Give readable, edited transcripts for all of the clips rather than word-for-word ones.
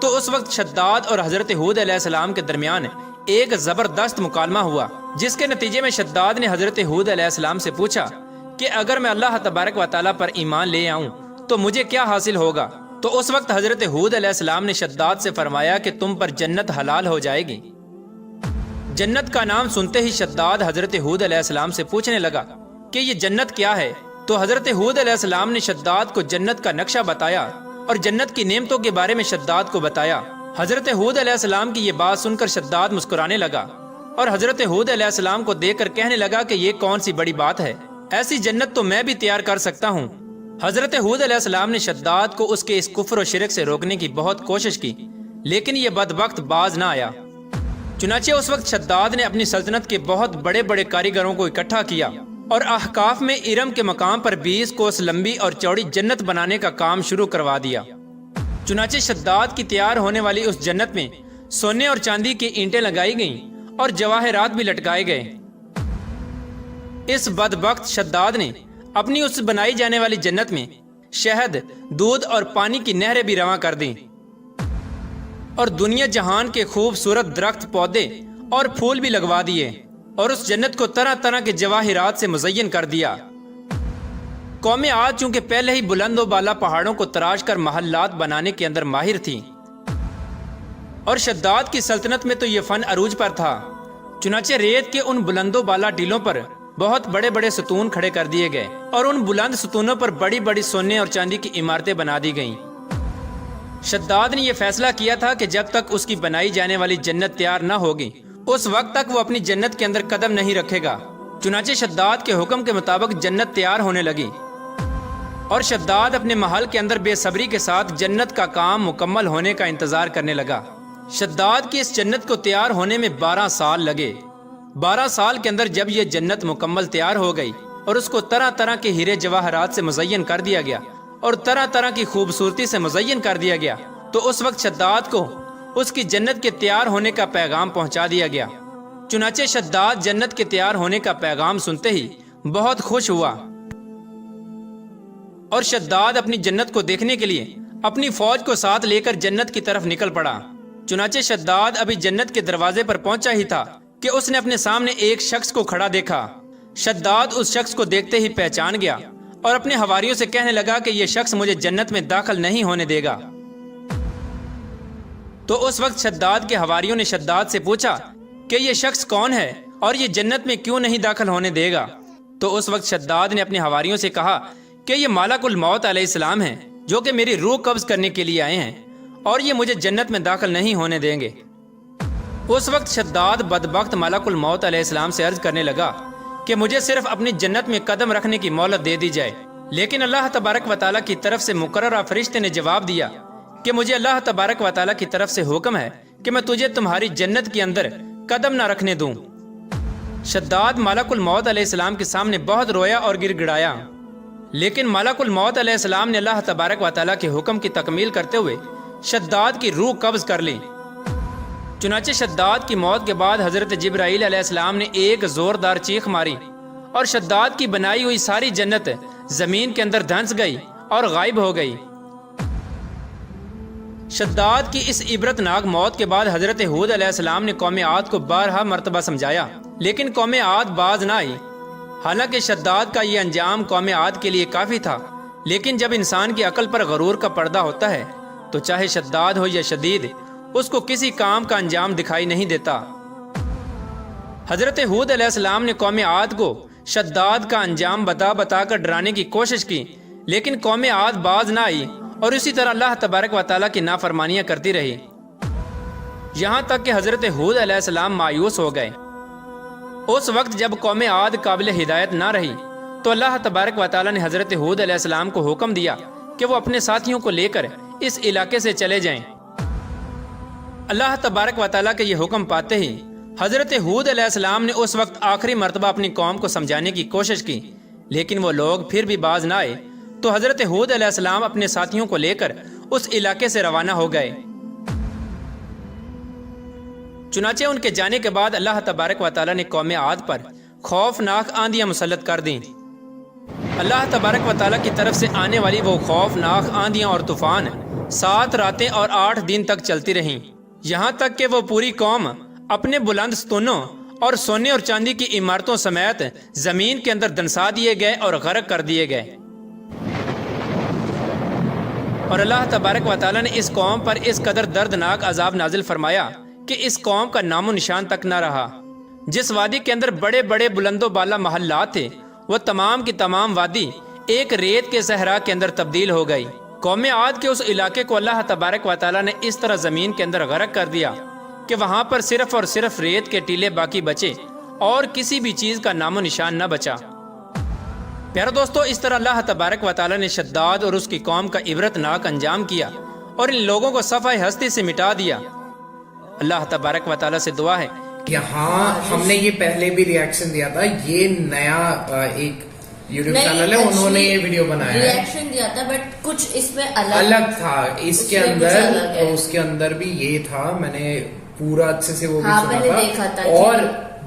تو اس وقت شداد اور حضرت ہود علیہ السلام کے درمیان ایک زبردست مکالمہ ہوا، جس کے نتیجے میں شداد نے حضرت ہود علیہ السلام سے پوچھا کہ اگر میں اللہ تبارک و تعالیٰ پر ایمان لے آؤں تو مجھے کیا حاصل ہوگا؟ تو اس وقت حضرت ہود علیہ السلام نے شداد سے فرمایا کہ تم پر جنت حلال ہو جائے گی۔ جنت کا نام سنتے ہی شداد حضرت ہود علیہ السلام سے پوچھنے لگا کہ یہ جنت کیا ہے؟ تو حضرت ہود علیہ السلام نے شداد کو جنت کا نقشہ بتایا اور جنت کی نعمتوں کے بارے میں شداد کو بتایا۔ حضرت ہود علیہ السلام کی یہ بات سن کر شداد مسکرانے لگا اور حضرت ہود علیہ السلام کو دیکھ کر کہنے لگا کہ یہ کون سی بڑی بات ہے، ایسی جنت تو میں بھی تیار کر سکتا ہوں۔ حضرت ہود علیہ السلام نے شداد کو اس کے اس کفر و شرک سے روکنے کی بہت کوشش کی، لیکن یہ بدبخت باز نہ آیا۔ چنانچہ اس وقت شداد نے اپنی سلطنت کے بہت بڑے بڑے کاریگروں کو اکٹھا کیا اور احقاف میں ارم کے مقام پر 20 کوس لمبی اور چوڑی جنت بنانے کا کام شروع کروا دیا۔ چنانچہ شداد کی تیار ہونے والی اس جنت میں سونے اور چاندی کی اینٹیں لگائی گئیں اور جواہرات بھی لٹکائے گئے۔ اس بدبخت شداد نے اپنی اس بنائی جانے والی جنت میں شہد، دودھ اور پانی کی نہریں بھی رواں کر دیں اور دنیا جہان کے خوبصورت درخت، پودے اور پھول بھی لگوا دیے اور اس جنت کو طرح طرح کے جواہرات سے مزین کر دیا۔ قوم عاد چونکہ پہلے ہی بلند و بالا پہاڑوں کو تراش کر محلات بنانے کے اندر ماہر تھی اور شداد کی سلطنت میں تو یہ فن عروج پر تھا، چنانچہ ریت کے ان بلند و بالا ٹیلوں پر بہت بڑے بڑے ستون کھڑے کر دیے گئے اور ان بلند ستونوں پر بڑی بڑی سونے اور چاندی کی عمارتیں بنا دی گئیں۔ شداد نے یہ فیصلہ کیا تھا کہ جب تک اس کی بنائی جانے والی جنت تیار نہ ہوگی اس وقت تک وہ اپنی جنت کے اندر قدم نہیں رکھے گا۔ چنانچہ شداد کے حکم کے مطابق جنت تیار ہونے لگی اور شداد اپنے محل کے اندر بے صبری کے ساتھ جنت کا کام مکمل ہونے کا انتظار کرنے لگا۔ شداد کی اس جنت کو تیار ہونے میں 12 سال لگے۔ 12 سال کے اندر جب یہ جنت مکمل تیار ہو گئی اور اس کو طرح طرح کے ہیرے جواہرات سے مزین کر دیا گیا اور طرح طرح کی خوبصورتی سے مزین کر دیا گیا، تو اس وقت شداد کو اس کی جنت کے تیار ہونے کا پیغام پہنچا دیا گیا۔ چنانچہ شداد جنت کے تیار ہونے کا پیغام سنتے ہی بہت خوش ہوا اور شداد اپنی جنت کو دیکھنے کے لیے اپنی فوج کو ساتھ لے کر جنت کی طرف نکل پڑا۔ چنانچہ شداد ابھی جنت کے دروازے پر پہنچا ہی تھا کہ اس نے اپنے سامنے ایک شخص کو کھڑا دیکھا۔ شداد اس شخص کو دیکھتے ہی پہچان گیا اور اپنے حواریوں سے کہنے لگا کہ یہ شخص مجھے جنت میں داخل نہیں ہونے دے گا۔ تو اس وقت شداد کے حواریوں نے شداد سے پوچھا کہ یہ شخص کون ہے اور یہ جنت میں کیوں نہیں داخل ہونے دے گا؟ تو اس وقت شداد نے اپنے حواریوں سے کہا کہ یہ ملک الموت علیہ السلام ہیں، جو کہ میری روح قبض کرنے کے لیے آئے ہیں اور یہ مجھے جنت میں داخل نہیں ہونے دیں گے۔ اس وقت شداد بدبخت ملک الموت علیہ السلام سے عرض کرنے لگا کہ مجھے صرف اپنی جنت میں قدم رکھنے کی مہلت دے دی جائے، لیکن اللہ تبارک و تعالیٰ کی طرف سے مقررہ فرشتے نے جواب دیا کہ مجھے اللہ تبارک و تعالیٰ کی طرف سے حکم ہے کہ میں تجھے تمہاری جنت کے اندر قدم نہ رکھنے دوں۔ شداد ملک الموت علیہ السلام کے سامنے بہت رویا اور گر گڑایا، لیکن ملک الموت علیہ السلام نے اللہ تبارک و تعالیٰ کے حکم کی تکمیل کرتے ہوئے شداد کی روح قبض کر لی۔ چنانچہ شداد کی موت کے بعد حضرت جبرائیل علیہ السلام نے ایک زوردار چیخ ماری اور شداد کی بنائی ہوئی ساری جنت زمین کے اندر دھنس گئی اور غائب ہو گئی۔ شداد کی اس عبرتناک موت کے بعد حضرت ہود علیہ السلام نے قوم عاد کو 12 مرتبہ سمجھایا، لیکن قوم عاد باز نہ آئی۔ حالانکہ شداد کا یہ انجام قوم عاد کے لیے کافی تھا، لیکن جب انسان کی عقل پر غرور کا پردہ ہوتا ہے تو چاہے شداد ہو یا شدید، اس کو کسی کام کا انجام دکھائی نہیں دیتا۔ حضرت ہود علیہ السلام نے قوم عاد کو شداد کا انجام بتا بتا کر ڈرانے کی کوشش کی، لیکن قوم عاد باز نہ آئی اور اسی طرح اللہ تبارک و تعالیٰ کی نافرمانیاں کرتی رہی، یہاں تک کہ حضرت ہود علیہ السلام مایوس ہو گئے۔ اس وقت جب قوم عاد قابل ہدایت نہ رہی تو اللہ تبارک و تعالیٰ نے حضرت ہود علیہ السلام کو حکم دیا کہ وہ اپنے ساتھیوں کو لے کر اس علاقے سے چلے جائیں۔ اللہ تبارک و تعالیٰ کے یہ حکم پاتے ہی حضرت ہود علیہ السلام نے اس وقت آخری مرتبہ اپنی قوم کو سمجھانے کی کوشش کی، لیکن وہ لوگ پھر بھی باز نہ آئے، تو حضرت ہود علیہ السلام اپنے ساتھیوں کو لے کر اس علاقے سے روانہ ہو گئے۔ چنانچہ ان کے جانے کے بعد اللہ تبارک و تعالیٰ نے قوم عاد پر خوفناک آندیاں مسلط کر دیں۔ اللہ تبارک و تعالیٰ کی طرف سے آنے والی وہ خوفناک آندیاں اور طوفان 7 راتیں اور 8 دن تک چلتی رہیں، یہاں تک کہ وہ پوری قوم اپنے بلند ستونوں اور سونے اور چاندی کی عمارتوں سمیت زمین کے اندر دنسا دیے گئے اور غرق کر دیے گئے۔ اور اللہ تبارک و تعالیٰ نے اس قوم پر اس قدر دردناک عذاب نازل فرمایا کہ اس قوم کا نام و نشان تک نہ رہا۔ جس وادی کے اندر بڑے بڑے بلند و بالا محلات تھے، وہ تمام کی تمام وادی ایک ریت کے صحرا کے اندر تبدیل ہو گئی۔ قوم عاد کے اس علاقے کو اللہ تبارک و تعالیٰ نے اس طرح زمین کے اندر غرق کر دیا کہ وہاں پر صرف اور صرف ریت کے ٹیلے باقی بچے اور کسی بھی چیز کا نام و نشان نہ بچا۔ پیارے دوستو، اس طرح اللہ تبارک و تعالیٰ نے شداد اور اس کی قوم کا عبرت ناک انجام کیا اور ان لوگوں کو صفحہ ہستی سے مٹا دیا۔ اللہ تبارک و تعالیٰ سے دعا ہے، یہاں ہم نے یہ پہلے بھی ریاکشن دیا تھا، یہ نیا ایک یوٹیوب چینل ہے، انہوں نے یہ ویڈیو بنایا ہے، ریاکشن دیا تھا بٹ کچھ اس میں الگ تھا۔ اس کے اندر بھی یہ تھا، میں نے پورا اچھے سے وہ بھی سنا تھا۔ اور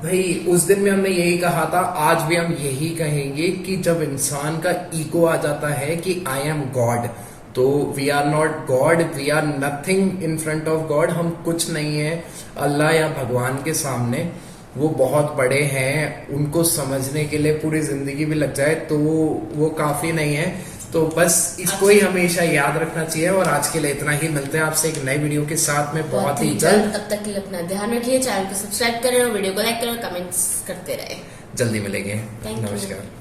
بھائی اس دن میں ہم نے یہی کہا تھا، آج بھی ہم یہی کہیں گے کہ جب انسان کا ایگو آ جاتا ہے کہ آئی ایم گاڈ، تو we are not God, we are nothing in front of God, ہم کچھ نہیں ہیں اللہ یا بھگوان کے سامنے۔ وہ بہت بڑے ہیں، ان کو سمجھنے کے لیے پوری زندگی بھی لگ جائے تو وہ کافی نہیں ہے۔ تو بس اس کو ہی ہمیشہ یاد رکھنا چاہیے۔ اور آج کے لیے اتنا ہی، ملتے ہیں آپ سے ایک نئی ویڈیو کے ساتھ میں بہت ہی جلد۔ تب تک کے لیے اپنا دھیان رکھیے، چینل کو سبسکرائب کریں اور ویڈیو کو لائک کریں اور کمنٹس کرتے رہیں۔ جلدی ملیں گے، Thank you. نمسکار۔